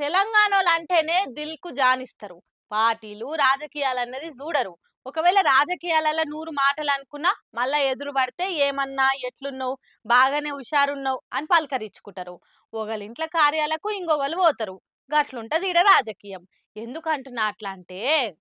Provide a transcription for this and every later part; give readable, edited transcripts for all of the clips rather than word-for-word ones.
తెలంగాణలో అంటేనే దిల్కు జానిస్తారు. పార్టీలు, రాజకీయాలన్నది జూడరు. ఒకవేళ రాజకీయాలలో 100 మాటలు అనుకున్నా, మళ్ళా ఎదురు పడితే ఏమన్నా, ఎట్లున్నావు, బాగానే హుషారున్నావు అని పలకరించుకుంటారు. ఒకళ్ళింట్ల కార్యాలకు ఇంకొకళ్ళు పోతారు. గట్లుంటది ఈడ రాజకీయం. ఎందుకంటున్నా అట్లా అంటే,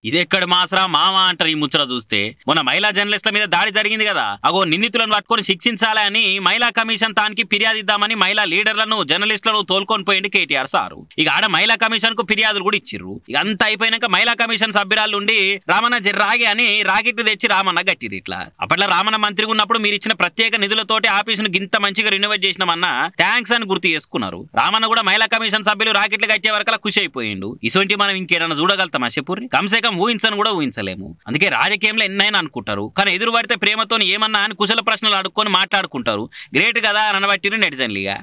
ఇదెక్కడ మాసరా మామ అంటారు ఈ ముచ్చట చూస్తే. మొన్న మహిళా జర్నలిస్టుల మీద దాడి జరిగింది కదా, అగో నిందితులను పట్టుకొని శిక్షించాలి అని మహిళా కమిషన్ తానికి ఫిర్యాదు ఇద్దామని మహిళా లీడర్లను జర్నలిస్టులను తోలుకొని పోయింది కేటీఆర్ సారు. ఇక ఆడ మహిళా కమిషన్ కు ఫిర్యాదులు కూడా ఇచ్చిర్రు. ఇక అంతా అయిపోయినాక మహిళా కమిషన్ సభ్యురాలు ఉండి రామన్న జర్రాగి అని రాకెట్ తెచ్చి రామన్న గట్టిరు. ఇట్లా అప్పట్లో రామన్న మంత్రిగా ఉన్నప్పుడు మీరు ఇచ్చిన ప్రత్యేక నిధులతోటి ఆఫీసును గింత మంచిగా రినోవేట్ చేసినామన్నా థ్యాంక్స్ అని గుర్తు చేసుకున్నారు. రామన్న కూడా మహిళా కమిషన్ సభ్యులు రాకెట్లు కట్టే వరకు ఖుషి అయిపోయిండు. ఇటువంటి మనం ఇంకేదన్నా చూడగలుగుతామా చెప్పుర్రి? కంసేకం ఊహించను కూడా ఊహించలేము. అందుకే రాజకీయంలో ఎన్నైనా అనుకుంటారు, కానీ ఎదురు పడితే ప్రేమతో ఏమన్నా అని కుశల ప్రశ్నలు అడుక్కొని మాట్లాడుకుంటారు. గ్రేట్ కదా అని అనబట్టిరు నెటిజన్లుగా.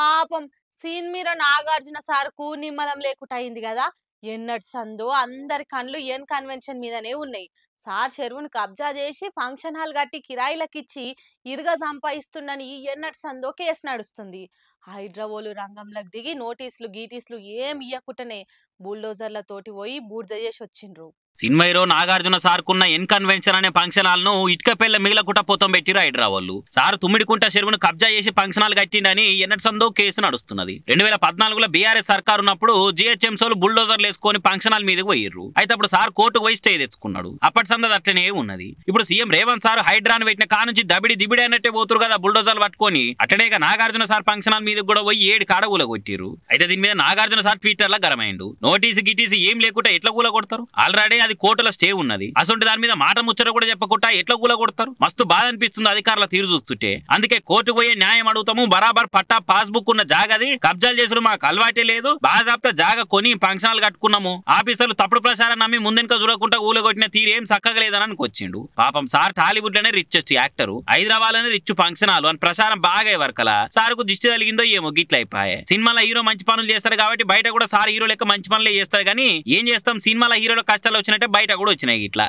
పాపం సీన్ మీద నాగార్జున సార్కు నిమ్మలం లేకుండా అయింది కదా. ఎన్నటి సందో అందరి కళ్ళు ఎన్ కన్వెన్షన్ మీదనే ఉన్నాయి. సార్ చెరువును కబ్జా చేసి ఫంక్షన్ హాల్ కట్టి కిరాయిలకిచ్చి ఇరుగా సంపాదిస్తుండని ఎన్నటి సందో కేసు నడుస్తుంది. హైడ్రావోలు రంగంలోకి దిగి నోటీసులు గీటీసులు ఏం ఇయ్యకుంటనే బుల్డోజర్లతోటి పోయి బూడిద చేసి వచ్చిండ్రు. సినిమాలో నాగార్జున సార్కున్న ఎన్కన్వెన్షన్ అనే ఫంక్షన్ హాల్ ను ఇటుక పెళ్ల మిగిలకుట పోతం పెట్టిరు హైదరాబాద్. సార్ తుమ్మిడికుంట చెరువును కబ్జా చేసి ఫంక్షన్ హాల్ కట్టిండని ఎన్నటి సందో కేసు నడుస్తున్నది. 2014లో బీఆర్ఎస్ సర్కార్ ఉన్నప్పుడు జిహెచ్ఎంసీలు బుల్డోజర్లు వేసుకొని ఫంక్షన్ హాల్ మీదకి పోయిర్రు. అయితే అప్పుడు సార్ కోర్టుకు పోయి స్టే తెచ్చుకున్నాడు. అప్పటి సందది అట్లనే ఉన్నది. ఇప్పుడు సీఎం రేవంత్ సార్ హైడ్రాన్ పెట్టిన కానుంచి దబిడి దిబిడి అన్నట్టే పోతురు కదా బుల్డోజర్లు పట్టుకొని. అట్లనే నాగార్జున సార్ ఫంక్షన్ హాల్ మీదకి కూడా పోయి 7 కాడ కూలగొట్టిరు. అయితే దీని మీద నాగార్జున సార్ ట్విట్టర్ లా గరమైండు. నోటీసు గిటీసు ఏం లేకుండా ఎట్లా కూలగొడతారు? ఆల్రెడీ అది కోర్టులో స్టే ఉన్నది. అసలు దాని మీద మాట ముచ్చట కూడా చెప్పకుండా ఎట్లా కూలగొడతారు? మస్తు బాధ అనిపిస్తుంది అధికారుల తీరు చూస్తుంటే. అందుకే కోర్టుకు పోయే న్యాయం అడుగుతాము. బరాబర్ పట్టా పాస్బుక్ ఉన్న జాగది కబ్జాలు చేసుడు మాకు అలవాటే లేదు. బాజాబ్తా జాగ కొని ఫంక్షన్ హాల్ కట్టుకున్నాము. ఆఫీసర్లు తప్పుడు ప్రచారం నమ్మి ముందెనక చూడకుండా ఊలగొట్టిన తీరు ఏం చక్కగా లేదని వచ్చిండు. పాపం సార్ టాలీవుడ్ లోనే రిచెస్ట్ యాక్టర్, హైదరాబాద్ లోనే రిచ్ ఫంక్షన్ హాల్ అని ప్రచారం బాగా వర్కల. సార్కు దిష్టి తగిలిందో ఏమో గిట్ల అయిపోయాయి. సినిమాలో హీరో మంచి పనులు చేస్తారు కాబట్టి బయట కూడా సార్ హీరో లెక్క మంచి పనులే చేస్తారు. కానీ ఏం చేస్తాం, సినిమాలో హీరోల కష్టాలు వచ్చినట్టే బయట కూడా వచ్చినాయి ఇట్లా.